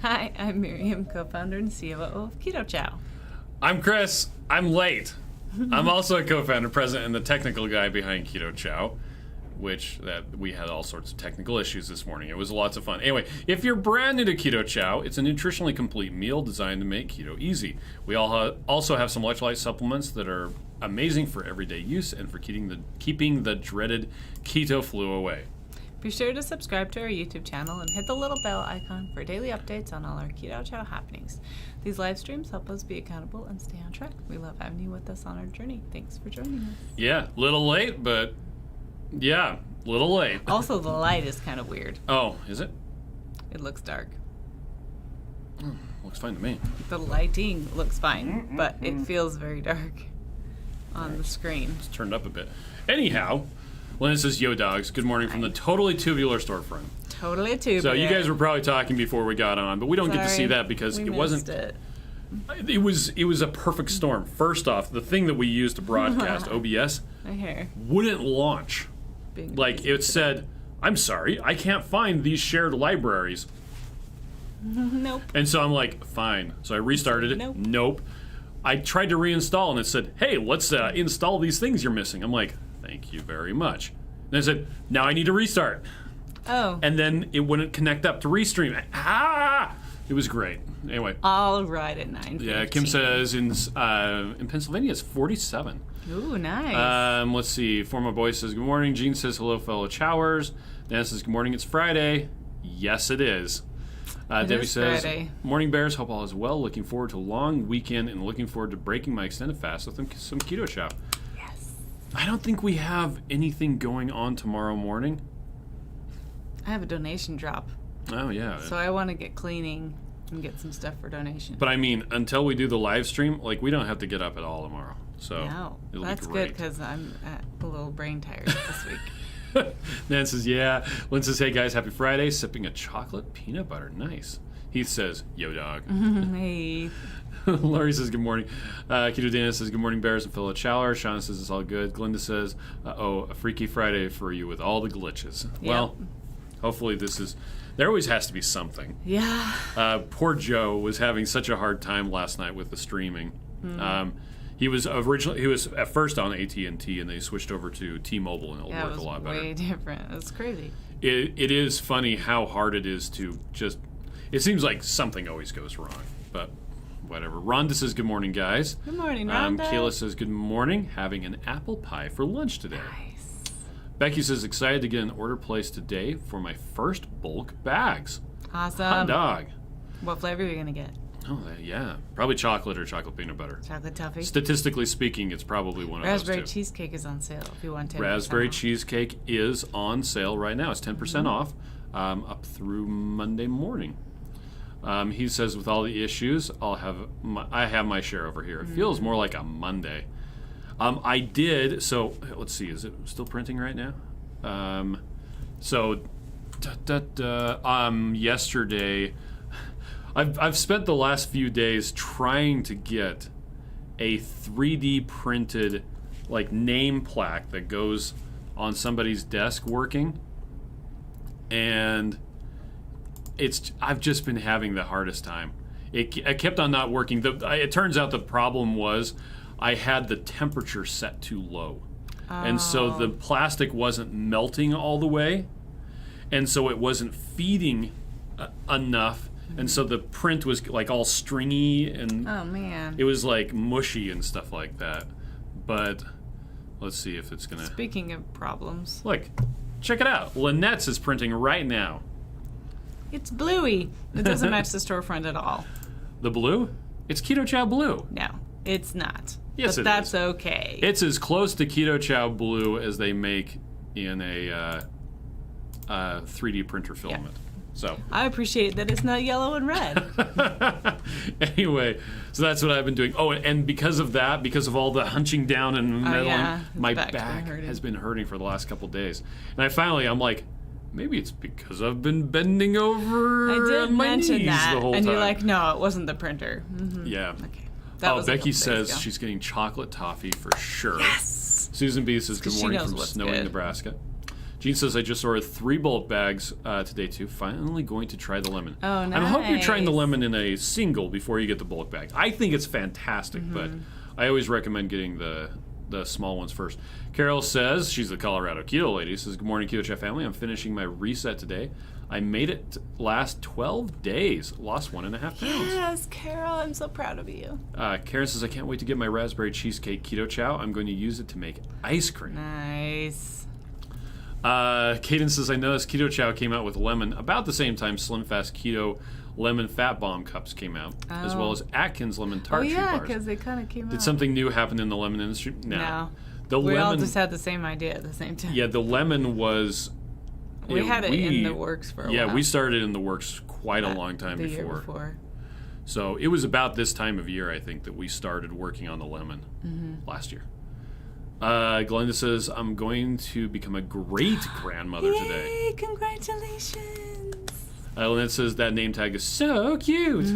Hi, I'm Miriam, co-founder and COO of Keto Chow. I'm Chris. I'm late. I'm also a co-founder, president, and the technical guy behind Keto Chow, which we had all sorts of technical issues this morning. It was lots of fun. Anyway, if you're brand new to Keto Chow, it's a nutritionally complete meal designed to make keto easy. We also have some electrolyte supplements that are amazing for everyday use and for keeping the dreaded keto flu away. Be sure to subscribe to our YouTube channel and hit the little bell icon for daily updates on all our Keto Chow happenings. These live streams help us be accountable and stay on track. We love having you with us on our journey. Thanks for joining us. Yeah, little late, but yeah, little late. Also, the light is kind of weird. Oh, is it? It looks dark. Looks fine to me. The lighting looks fine, but it feels very dark on the screen. It's turned up a bit. Anyhow, Lynn says, "Yo, dogs. Good morning from the Totally Tubular storefront." Totally tubular. So you guys were probably talking before we got on, but we don't get to see that because it wasn't. It was a perfect storm. First off, the thing that we used to broadcast, OBS, wouldn't launch. Like it said, "I'm sorry, I can't find these shared libraries." Nope. And so I'm like, fine. So I restarted it. Nope. I tried to reinstall and it said, "Hey, let's install these things you're missing." I'm like, "Thank you very much." And I said, "Now I need to restart." Oh. And then it wouldn't connect up to Restream. It was great. Anyway. All right at 9:15. Yeah, Kim says in Pennsylvania it's 47. Ooh, nice. Let's see. Former Boy says, "Good morning." Gene says, "Hello, fellow Chowers." Dan says, "Good morning. It's Friday." Yes, it is. Debbie says, Friday. "Morning, Bears. Hope all is well. Looking forward to a long weekend and looking forward to breaking my extended fast with some Keto Chow." Yes. I don't think we have anything going on tomorrow morning. I have a donation drop. Oh, yeah. So I want to get cleaning and get some stuff for donation. But I mean, until we do the live stream, like, we don't have to get up at all tomorrow. So no, it'll that's be great. good because I'm a little brain tired this week. Nan says, "Yeah." Lynn says, "Hey guys, happy Friday. Sipping a chocolate peanut butter. Nice." Heath says, "Yo, dog." Hey. Laurie says, "Good morning." Keto Dana says, "Good morning, Bears and fellow Chowers." Shauna says, "It's all good." Glinda says, "A freaky Friday for you with all the glitches." Yep. Well, hopefully there always has to be something. Yeah. Poor Joe was having such a hard time last night with the streaming. He was at first on AT&T and they switched over to T-Mobile and it'll work a lot better. Way different. It's crazy. It is funny how hard it is to just. It seems like something always goes wrong, but whatever. Rhonda says, "Good morning, guys." Good morning, Rhonda. Kayla says, "Good morning. Having an apple pie for lunch today." Nice. Becky says, "Excited to get an order placed today for my first bulk bags." Awesome. Hot dog. What flavor are you going to get? Oh, yeah. Probably chocolate or chocolate peanut butter. Chocolate toffee? Statistically speaking, it's probably one of those two. Raspberry cheesecake is on sale if you want 10% Raspberry off. cheesecake is on sale right now. It's 10% off up through Monday morning. He says, "With all the issues, I have my share over here." It feels more like a Monday. I did, so let's see, is it still printing right now? Yesterday, I've spent the last few days trying to get a 3D printed like name plaque that goes on somebody's desk working, and I've just been having the hardest time. It kept on not working. It turns out the problem was I had the temperature set too low. And so the plastic wasn't melting all the way, and so it wasn't feeding enough, and so the print was like all stringy, and oh man, it was like mushy and stuff like that. But let's see if it's gonna. Speaking of problems, look, check it out. Lynette's is printing right now. It's bluey. It doesn't match the storefront at all. The blue? It's Keto Chow blue. No, it's not. Yes, but that's okay. It's as close to Keto Chow blue as they make in a 3D printer filament. So I appreciate that it's not yellow and red. Anyway, so that's what I've been doing. Oh, and because of that, because of all the hunching down and meddling, my back has been hurting for the last couple of days. And I'm like, maybe it's because I've been bending over on my knees the whole time. And you're like, no, it wasn't the printer. Mm-hmm. Yeah. Okay. Becky says she's getting chocolate toffee for sure. Yes. Susan B says, "Good morning from snowy Nebraska." Gene says, I just ordered 3 bulk bags today, too. Finally going to try the lemon. Oh, nice. I hope you're trying the lemon in a single before you get the bulk bag. I think it's fantastic, but I always recommend getting the small ones first. Carol says, she's the Colorado Keto lady, says, good morning, Keto Chow family. I'm finishing my reset today. I made it last 12 days. Lost 1.5 pounds. Yes, Carol, I'm so proud of you. Karen says, I can't wait to get my raspberry cheesecake Keto Chow. I'm going to use it to make ice cream. Nice. Kaden says, I noticed Keto Chow came out with lemon about the same time Slim Fast Keto Lemon Fat Bomb Cups came out, as well as Atkins Lemon Tart Treat Bars. Because they kind of came out. Did something new happen in the lemon industry? No. The we lemon, all just had the same idea at the same time. Yeah, the lemon was... We had it in the works for a while. Yeah, we started in the works quite a long time the before. Year before. So it was about this time of year, I think, that we started working on the lemon last year. Glenda says, I'm going to become a great-grandmother today. Yay, congratulations. Lynette says, that name tag is so cute.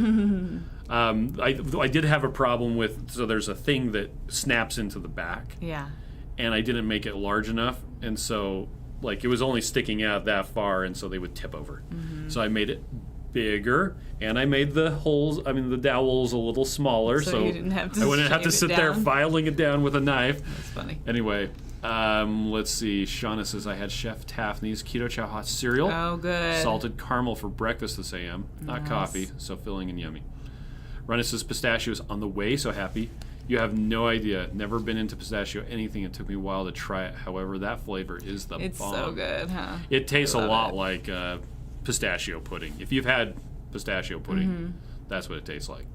I did have a problem with, so there's a thing that snaps into the back. Yeah. And I didn't make it large enough, and so... Like, it was only sticking out that far, and so they would tip over. So I made it bigger, and I made the holes, the dowels a little smaller, so you didn't have to I wouldn't have to sit there filing it down with a knife. That's funny. Anyway, let's see. Shauna says, I had Chef Taffy's Keto Chow hot cereal. Oh, good. Salted caramel for breakfast this a.m. Not coffee, so filling and yummy. Rhonda says, pistachios on the way, so happy. You have no idea. Never been into pistachio anything. It took me a while to try it. However, that flavor is the bomb. It's so good, huh? It tastes a lot like pistachio pudding. If you've had pistachio pudding, that's what it tastes like.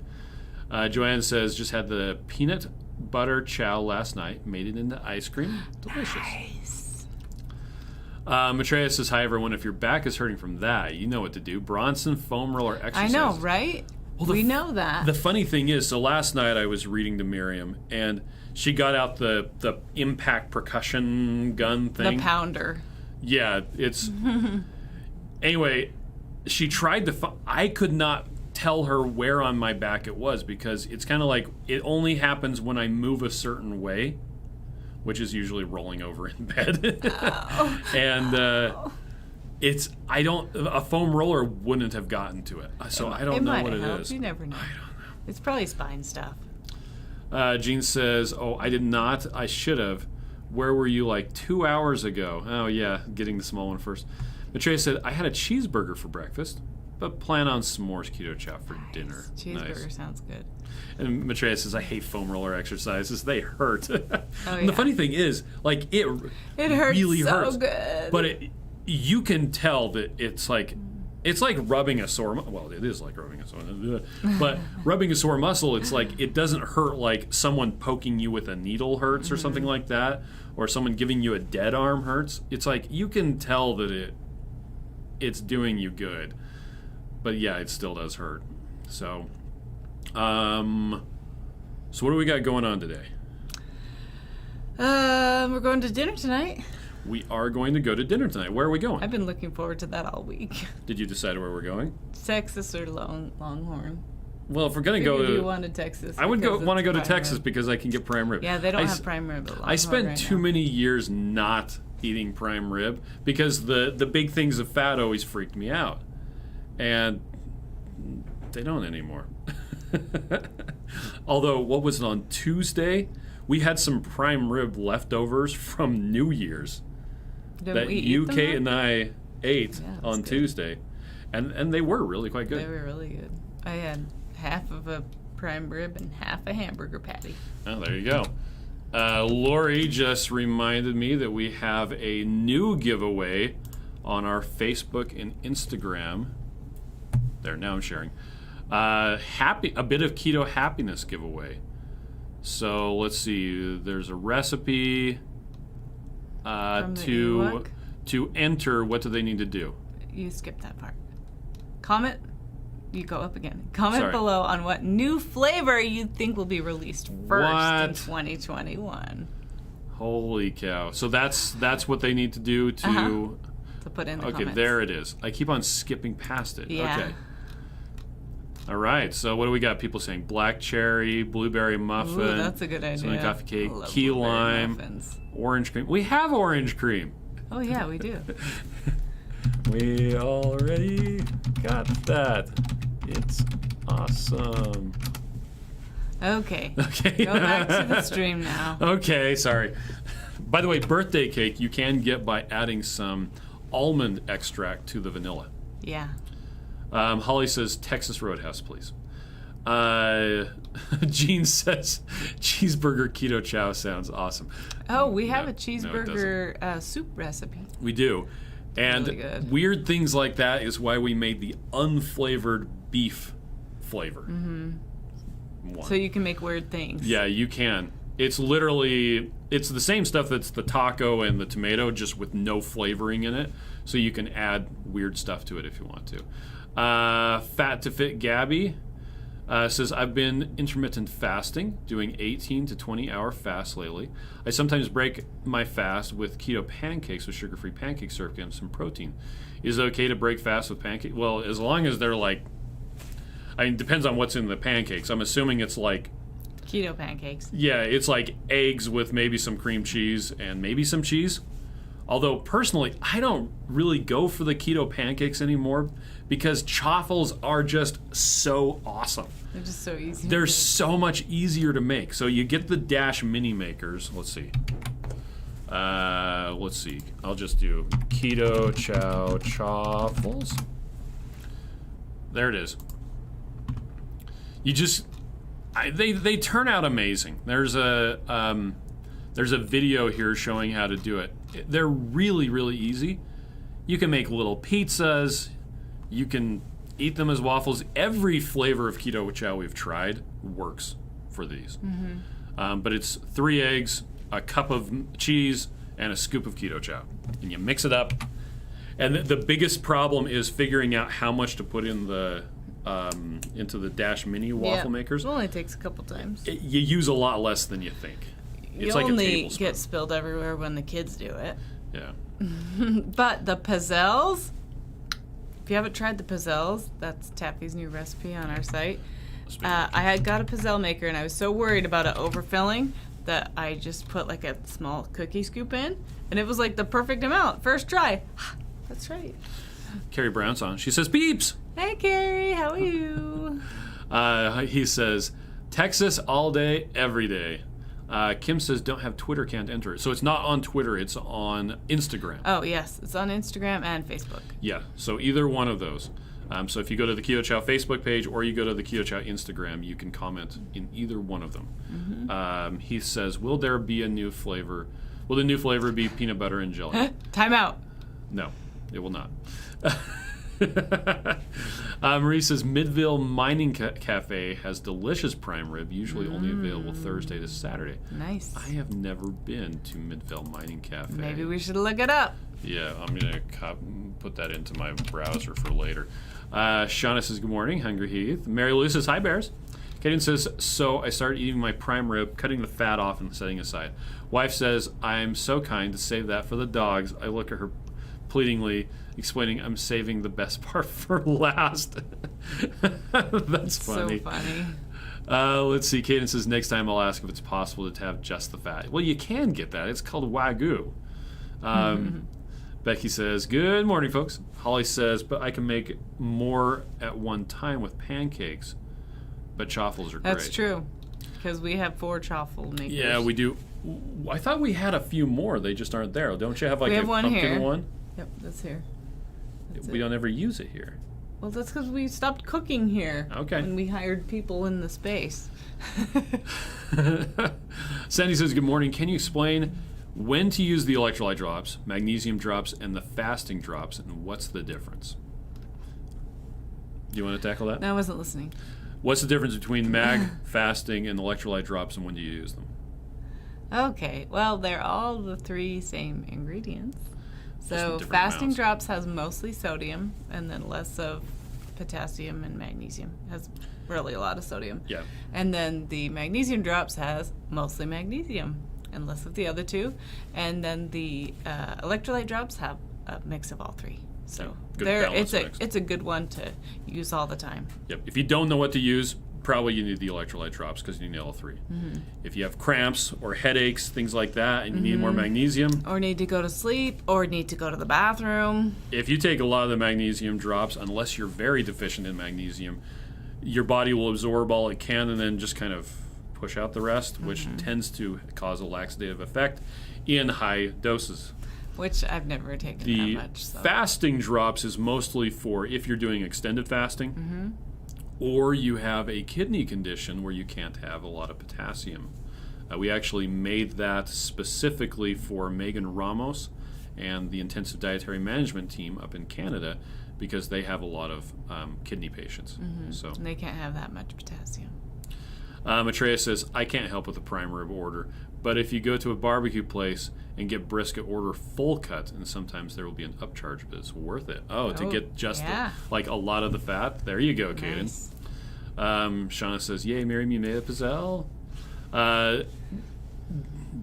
Joanne says, just had the peanut butter chow last night. Made it into ice cream. Delicious. Nice. Maitreya says, hi, everyone. If your back is hurting from that, you know what to do. Bronson foam roller exercise. I know, right? Well, we know that. The funny thing is, so last night I was reading to Miriam, and she got out the impact percussion gun thing. The pounder. Yeah, it's... Anyway, she tried to... I could not tell her where on my back it was, because it's kind of like it only happens when I move a certain way, which is usually rolling over in bed. And... a foam roller wouldn't have gotten to it. So I don't know what it is. You never know. I don't know. It's probably spine stuff. Jean says, oh, I did not. I should have. Where were you like 2 hours ago? Oh, yeah, getting the small one first. Maitreya said, I had a cheeseburger for breakfast, but plan on s'mores Keto Chow for dinner. Cheeseburger sounds good. And Maitreya says, I hate foam roller exercises. They hurt. And the funny thing is, like, it hurts really so hurts. Good. But you can tell that it's like rubbing a sore well, it is like rubbing a sore but rubbing a sore muscle, it's like it doesn't hurt like someone poking you with a needle hurts or something like that, or someone giving you a dead arm hurts. It's like you can tell that it's doing you good, but yeah, it still does hurt. So what do we got going on today? We're going to dinner tonight. We are going to go to dinner tonight. Where are we going? I've been looking forward to that all week. Did you decide where we're going? Texas or Longhorn. Well, if we're going to go to... You wanted Texas. I would want to go to Texas because I can get prime rib. Yeah, they don't have prime rib at Longhorn I spent too many years not eating prime rib because the big things of fat always freaked me out. And they don't anymore. Although, what was it, on Tuesday? We had some prime rib leftovers from New Year's. That UK and I ate on Tuesday, and they were really quite good. They were really good. I had half of a prime rib and half a hamburger patty. Oh, there you go. Lori just reminded me that we have a new giveaway on our Facebook and Instagram. There, now I'm sharing. A bit of keto happiness giveaway. So let's see. There's a recipe. To enter, what do they need to do? You skipped that part. Comment. You go up again. Comment below on what new flavor you think will be released first in 2021. Holy cow! So that's what they need to do to put in the comments. There it is. I keep on skipping past it. Yeah. Okay. All right. So what do we got? People saying black cherry, blueberry muffin. Ooh, that's a good idea. Cinnamon coffee cake, key lime, muffins. orange cream. We have orange cream. Oh, yeah, we do. We already got that. It's awesome. Okay. Okay. Go back to the stream now. Okay, sorry. By the way, birthday cake you can get by adding some almond extract to the vanilla. Yeah. Holly says Texas Roadhouse, please. Jean says cheeseburger keto chow sounds awesome. Oh, we have No, a cheeseburger soup recipe. We do. And Really good. weird things like that is why we made the unflavored beef flavor. One. So you can make weird things. Yeah, you can. It's literally, it's the same stuff that's the taco and the tomato, just with no flavoring in it. So you can add weird stuff to it if you want to. Fat to Fit Gabby says, I've been intermittent fasting, doing 18 to 20 hour fasts lately. I sometimes break my fast with keto pancakes with sugar-free pancake syrup and some protein. Is it okay to break fast with pancakes? Well, as long as they're like, I mean, it depends on what's in the pancakes. I'm assuming it's like, Keto pancakes. yeah, it's like eggs with maybe some cream cheese and maybe some cheese. Although, personally, I don't really go for the keto pancakes anymore because chaffles are just so awesome. They're just so easy. They're to make. so much easier to make. So you get the Dash mini makers. Let's see. Let's see. I'll just do Keto Chow chaffles. There it is. You just... They turn out amazing. There's a video here showing how to do it. They're really, really easy. You can make little pizzas. You can eat them as waffles. Every flavor of Keto Chow we've tried works for these. But it's 3 eggs, a cup of cheese, and a scoop of Keto Chow. And you mix it up. And the biggest problem is figuring out how much to put in the into the Dash mini waffle makers. It only takes a couple times. You use a lot less than you think. You It's like a only tablespoon. get spilled everywhere when the kids do it. Yeah. But the pizzelles, if you haven't tried the pizzelles, that's Taffy's new recipe on our site. I had got a pizzelle maker and I was so worried about it overfilling that I just put like a small cookie scoop in, and it was like the perfect amount. First try. That's right. Carrie Brown's on. She says, beeps! Hey Carrie, how are you? He says, Texas all day, every day. Kim says, don't have Twitter, can't enter it. So it's not on Twitter, it's on Instagram. Oh yes, it's on Instagram and Facebook. Yeah, so either one of those. So if you go to the Keto Chow Facebook page or you go to the Keto Chow Instagram, you can comment in either one of them. He says, will there be a new flavor? Will the new flavor be peanut butter and jelly? Time out. No, it will not. Marie says, Midville Mining Cafe has delicious prime rib, usually only available Thursday to Saturday. Nice. I have never been to Midville Mining Cafe. Maybe we should look it up. Yeah, I'm going to put that into my browser for later. Shauna says, good morning. Hungry Heath. Mary Lou says, hi, Bears. Kaden says, so I started eating my prime rib, cutting the fat off and setting aside. Wife says, I'm so kind to save that for the dogs. I look at her pleadingly, explaining I'm saving the best part for last. That's funny. So funny. Let's see. Kaden says, next time I'll ask if it's possible to have just the fat. Well, you can get that. It's called Wagyu. Becky says, good morning, folks. Holly says, but I can make more at one time with pancakes. But chaffles are great. That's true, because we have 4 chaffle makers. Yeah, we do. I thought we had a few more. They just aren't there. Don't you have like We a have one pumpkin here. one? Yep, that's here. That's We it. don't ever use it here. Well, that's because we stopped cooking here. Okay. When we hired people in the space. Sandy says, good morning. Can you explain when to use the electrolyte drops, magnesium drops, and the fasting drops, and what's the difference? Do you want to tackle that? No, I wasn't listening. What's the difference between mag, fasting, and electrolyte drops, and when do you use them? Okay, well, they're all the 3 same ingredients. in So different fasting amounts. drops has mostly sodium and then less of potassium and magnesium. Has really a lot of sodium. Yeah. And then the magnesium drops has mostly magnesium and less of the other 2. And then the electrolyte drops have a mix of all 3. So Good it's balanced mix. a good one to use all the time. Yep. If you don't know what to use, probably you need the electrolyte drops because you need all 3. If you have cramps or headaches, things like that, and you need more magnesium, Or need to go to sleep, or need to go to the bathroom. if you take a lot of the magnesium drops, unless you're very deficient in magnesium, your body will absorb all it can and then just kind of push out the rest, which tends to cause a laxative effect in high doses. Which I've never taken The that much. So. fasting drops is mostly for if you're doing extended fasting or you have a kidney condition where you can't have a lot of potassium. We actually made that specifically for Megan Ramos and the intensive dietary management team up in Canada because they have a lot of kidney patients. So And they can't have that much potassium. Maitreya says, I can't help with the prime rib order, but if you go to a barbecue place and get brisket, order full cut, and sometimes there will be an upcharge, but it's worth it. To get just like a lot of the fat. There you go, Kaden. Nice. Shauna says, yay, Miriam, you made a pizzelle.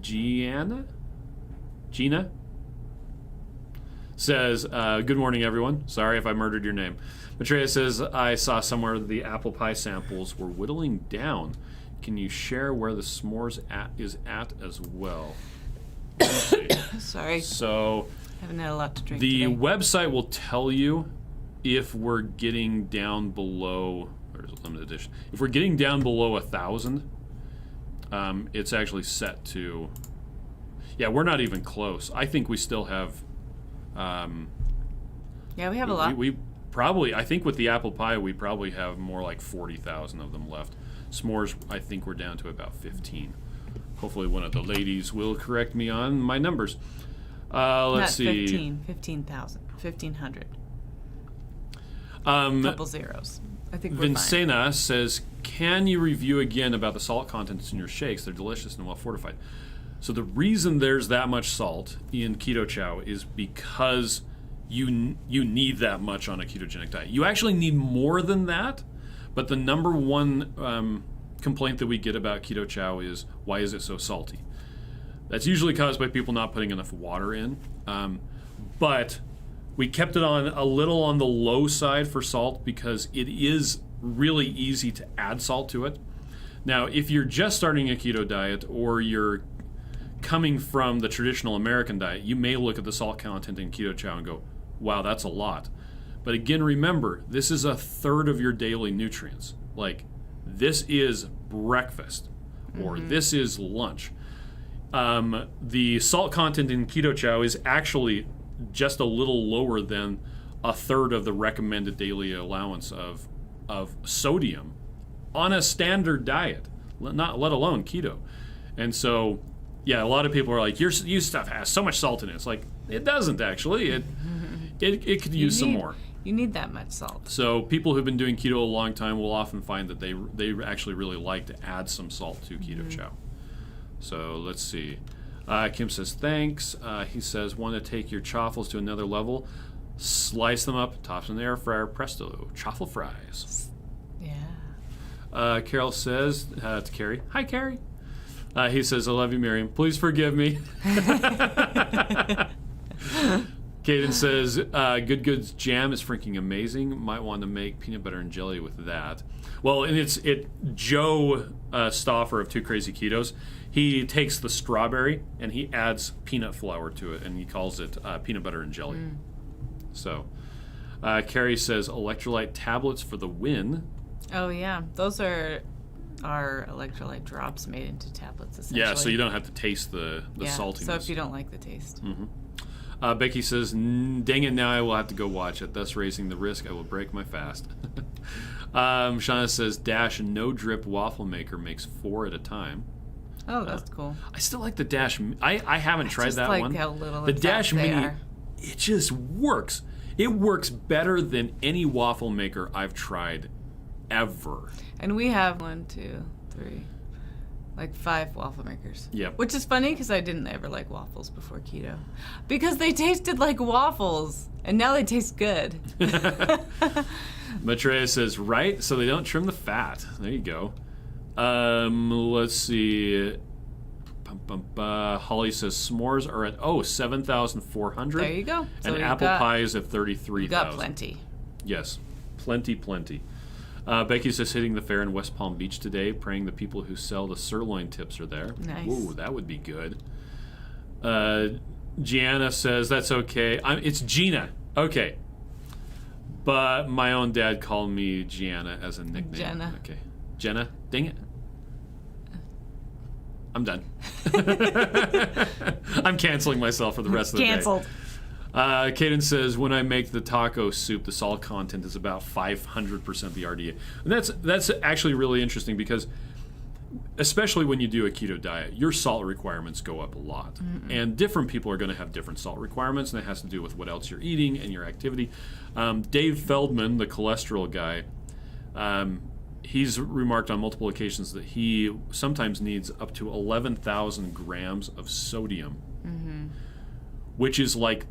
Gina says, good morning, everyone. Sorry if I murdered your name. Maitreya says, I saw somewhere the apple pie samples were whittling down. Can you share where the s'mores is at as well? Sorry. So Haven't had a lot to drink the today. website will tell you if we're getting down below, there's a limited edition. If we're getting down below 1,000, it's actually set to, we're not even close. I think we still have, Yeah, we have a lot. we probably, I think with the apple pie, we probably have more like 40,000 of them left. S'mores, I think we're down to about 15. Hopefully one of the ladies will correct me on my numbers. Let's see. 15,000. 1,500. Um, Couple zeros. I think we're fine. Vincena says, can you review again about the salt contents in your shakes? They're delicious and well fortified. So the reason there's that much salt in Keto Chow is because you need that much on a ketogenic diet. You actually need more than that, but the number one complaint that we get about Keto Chow is, why is it so salty? That's usually caused by people not putting enough water in. But we kept it on a little on the low side for salt because it is really easy to add salt to it. Now, if you're just starting a keto diet or you're coming from the traditional American diet, you may look at the salt content in Keto Chow and go, wow, that's a lot. But again, remember, this is a third of your daily nutrients. Like, this is breakfast or this is lunch. The salt content in Keto Chow is actually just a little lower than a third of the recommended daily allowance of sodium on a standard diet, not let alone keto. And so, a lot of people are like, your stuff has so much salt in it. It's like, it doesn't actually. It could use some more. You need that much salt. So people who've been doing keto a long time will often find that they actually really like to add some salt to Keto Chow. So let's see. Kim says, thanks. He says, want to take your chaffles to another level? Slice them up, toss them in the air fryer, presto, chaffle fries. Yeah. Carol says, to Carrie, hi, Carrie. He says, I love you, Miriam. Please forgive me. Caden says, Good Goods jam is freaking amazing. Might want to make peanut butter and jelly with that. Well, and Joe Stauffer of Two Crazy Ketos, he takes the strawberry and he adds peanut flour to it, and he calls it peanut butter and jelly. So, Carrie says, electrolyte tablets for the win. Oh, yeah. Those are our electrolyte drops made into tablets, essentially. Yeah, so you don't have to taste the saltiness. So if you don't like the taste. Becky says, dang it, now I will have to go watch it, thus raising the risk I will break my fast. Shauna says, Dash no drip waffle maker makes 4 at a time. Oh, that's cool. I still like the Dash. I haven't tried that like one. How little the Dash they Mini, are. it just works. It works better than any waffle maker I've tried ever. And we have 1, 2, 3, like 5 waffle makers. Yep. Which is funny because I didn't ever like waffles before keto. Because they tasted like waffles. And now they taste good. Maitreya says, right, so they don't trim the fat. There you go. Let's see. Holly says s'mores are at 7,400. There you go. So and apple pie is at 33,000. You got plenty. Yes, plenty. Becky says hitting the fair in West Palm Beach today, praying the people who sell the sirloin tips are there. Nice. Ooh, that would be good. Gianna says that's okay. It's Gina. Okay. But my own dad called me Gianna as a nickname. Jenna. Okay. Jenna? Dang it. I'm done. I'm canceling myself for the rest of the Canceled. day. Caden says, when I make the taco soup, the salt content is about 500% the RDA. And that's actually really interesting because especially when you do a keto diet, your salt requirements go up a lot. Mm-mm. And different people are going to have different salt requirements, and it has to do with what else you're eating and your activity. Dave Feldman, the cholesterol guy, he's remarked on multiple occasions that he sometimes needs up to 11,000 grams of sodium, which is like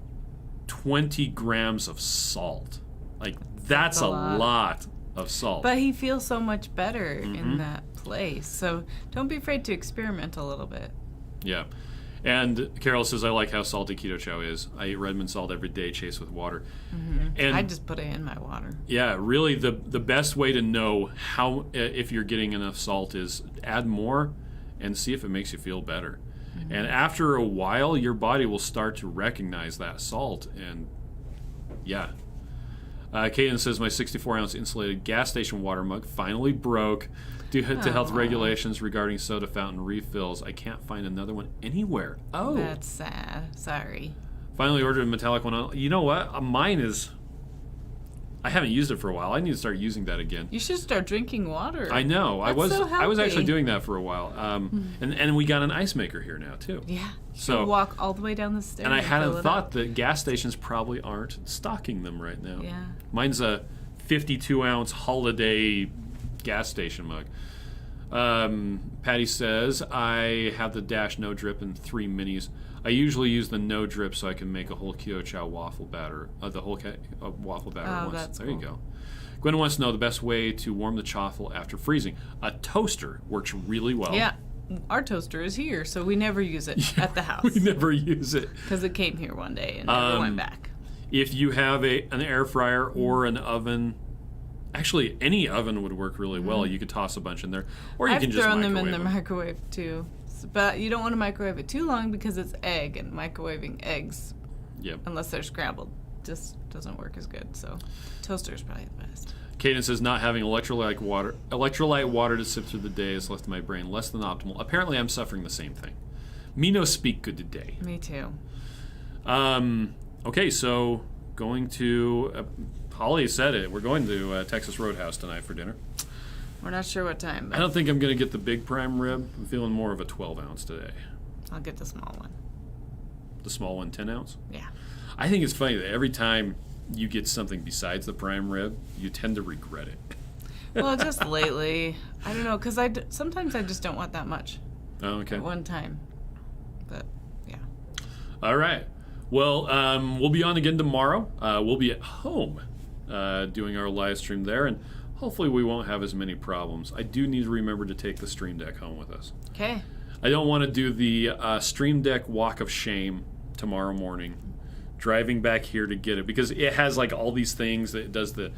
20 grams of salt. Like, that's a lot of salt. But he feels so much better in that place. So don't be afraid to experiment a little bit. Yeah. And Carol says, I like how salty Keto Chow is. I eat Redmond salt every day, chased with water. And I just put it in my water. Yeah, really the best way to know how if you're getting enough salt is add more and see if it makes you feel better. And after a while, your body will start to recognize that salt. And yeah. Kaden says, my 64-ounce insulated gas station water mug finally broke due to health regulations regarding soda fountain refills. I can't find another one anywhere. Oh. That's sad. Sorry. Finally ordered a metallic one. You know what? Mine is... I haven't used it for a while. I need to start using that again. You should start drinking water. I know. That's so healthy. I was actually doing that for a while. And we got an ice maker here now, too. Yeah. So walk all the way down the stairs. And I hadn't thought that gas stations probably aren't stocking them right now. Yeah. Mine's a 52-ounce holiday gas station mug. Patty says, I have the Dash No Drip in 3 minis. I usually use the No Drip so I can make a whole Keto Chow waffle batter. The whole waffle batter at once. That's there cool. You go. Gwen wants to know the best way to warm the chaffle after freezing. A toaster works really well. Yeah. Our toaster is here, so we never use it at the house. We never use it. Because it came here one day and never went back. If you have an air fryer or an oven, actually any oven would work really well. You could toss a bunch in there, or you can just microwave them in the microwave too. But you don't want to microwave it too long because it's egg, and microwaving eggs, unless they're scrambled, just doesn't work as good. So toaster is probably the best. Caden says, not having electrolyte water to sip through the day has left my brain less than optimal. Apparently, I'm suffering the same thing. Me no speak good today. Me too. Okay, so going to... Holly said it. We're going to Texas Roadhouse tonight for dinner. We're not sure what time. But I don't think I'm going to get the big prime rib. I'm feeling more of a 12-ounce today. I'll get the small one. The small one, 10-ounce? Yeah. I think it's funny that every time you get something besides the prime rib, you tend to regret it. Well, just lately. I don't know, because sometimes I just don't want that much. Oh, okay. At one time. But, yeah. All right. Well, we'll be on again tomorrow. We'll be at home doing our live stream there, and hopefully we won't have as many problems. I do need to remember to take the Stream Deck home with us. Okay. I don't want to do the Stream Deck walk of shame tomorrow morning, driving back here to get it, because it has like all these things. It does the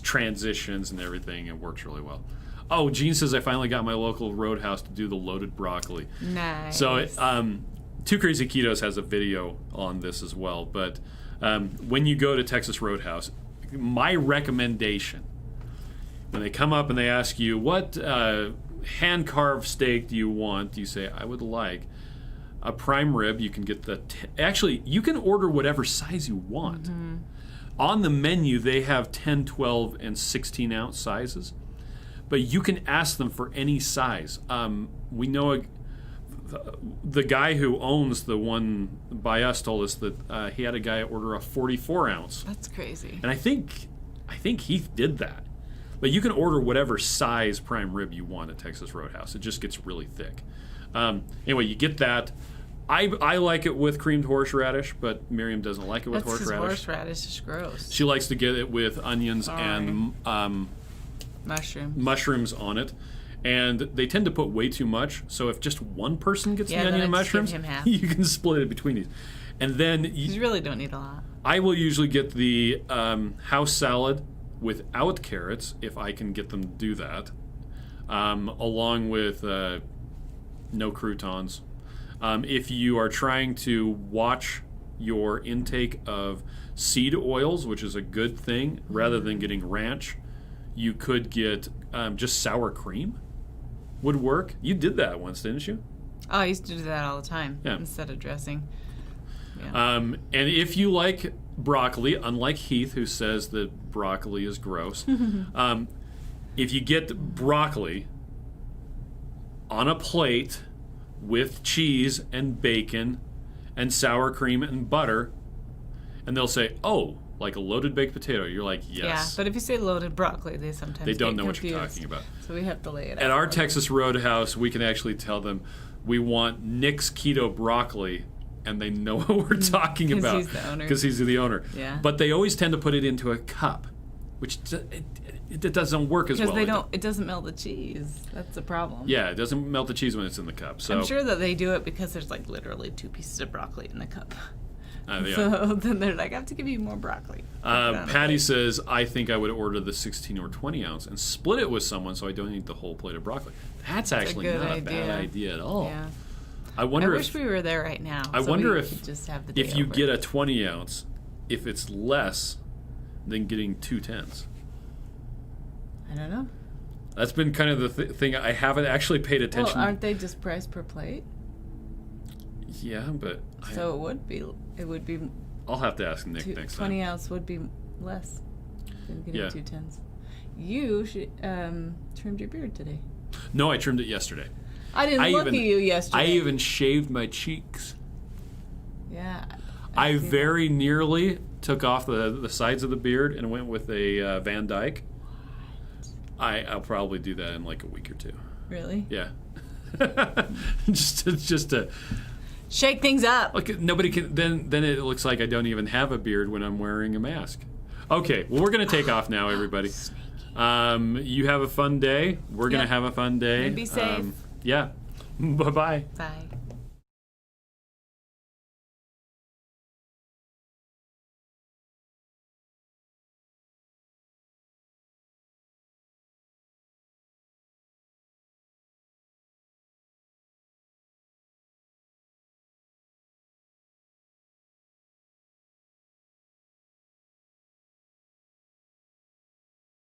transitions and everything. It works really well. Oh, Gene says I finally got my local Roadhouse to do the loaded broccoli. Nice. So Two Crazy Ketos has a video on this as well. But when you go to Texas Roadhouse, my recommendation, when they come up and they ask you, what hand-carved steak do you want? You say, I would like a prime rib. You can get actually, you can order whatever size you want. Mm-hmm. On the menu, they have 10, 12, and 16-ounce sizes. But you can ask them for any size. We know the guy who owns the one by us told us that he had a guy order a 44-ounce. That's crazy. And I think Heath did that. But you can order whatever size prime rib you want at Texas Roadhouse. It just gets really thick. Anyway, you get that. I like it with creamed horseradish, but Miriam doesn't like it with horseradish. Horseradish is gross. She likes to get it with onions and mushrooms on it. And they tend to put way too much, so if just one person gets the onion and mushrooms, you can split it between these. And then you really don't need a lot. I will usually get the house salad without carrots if I can get them to do that, along with no croutons. If you are trying to watch your intake of seed oils, which is a good thing, rather than getting ranch, you could get just sour cream would work. You did that once, didn't you? Oh, I used to do that all the time Yeah. instead of dressing. Yeah. And if you like broccoli, unlike Heath, who says that broccoli is gross, if you get broccoli on a plate with cheese and bacon and sour cream and butter, and they'll say, "Oh, like a loaded baked potato." You're like, "Yes." Yeah, but if you say loaded broccoli, they sometimes They don't get know what you're confused. talking about. So we have to lay it out. At our Texas Roadhouse, we can actually tell them we want Nick's keto broccoli, and they know what we're talking 'Cause about. he's the owner. Because he's the owner. Yeah. But they always tend to put it into a cup, which it doesn't work as well. Because it doesn't melt the cheese. That's the problem. Yeah, it doesn't melt the cheese when it's in the cup. So I'm sure that they do it because there's like literally 2 pieces of broccoli in the cup. yeah. So then they're like, I have to give you more broccoli. Patty says, I think I would order the 16 or 20 ounce and split it with someone so I don't eat the whole plate of broccoli. That's actually good not a idea. bad idea at all. Yeah. I I wonder wish if we were there right now. I so wonder we if could just have the day if you over. get a 20 ounce, if it's less than getting 2 10s. I don't know. That's been kind of the thing. I haven't actually paid attention. Well, aren't they just priced per plate? Yeah, but So it would be I'll have to ask Nick next 20 time. ounce would be less than getting Yeah. 2 10s. You should, trimmed your beard today. No, I trimmed it yesterday. I didn't look at you yesterday. I even shaved my cheeks. Yeah. I see very nearly took off the sides of the beard and went with a Van Dyke. I'll probably do that in like a week or two. that. Really? Yeah. just to Shake things up. look. Nobody can. Then it looks like I don't even have a beard when I'm wearing a mask. Okay. Well, we're gonna take off now, everybody. You have a fun day. We're gonna Yep. have a fun day. And be safe. Yeah. Bye-bye. Bye.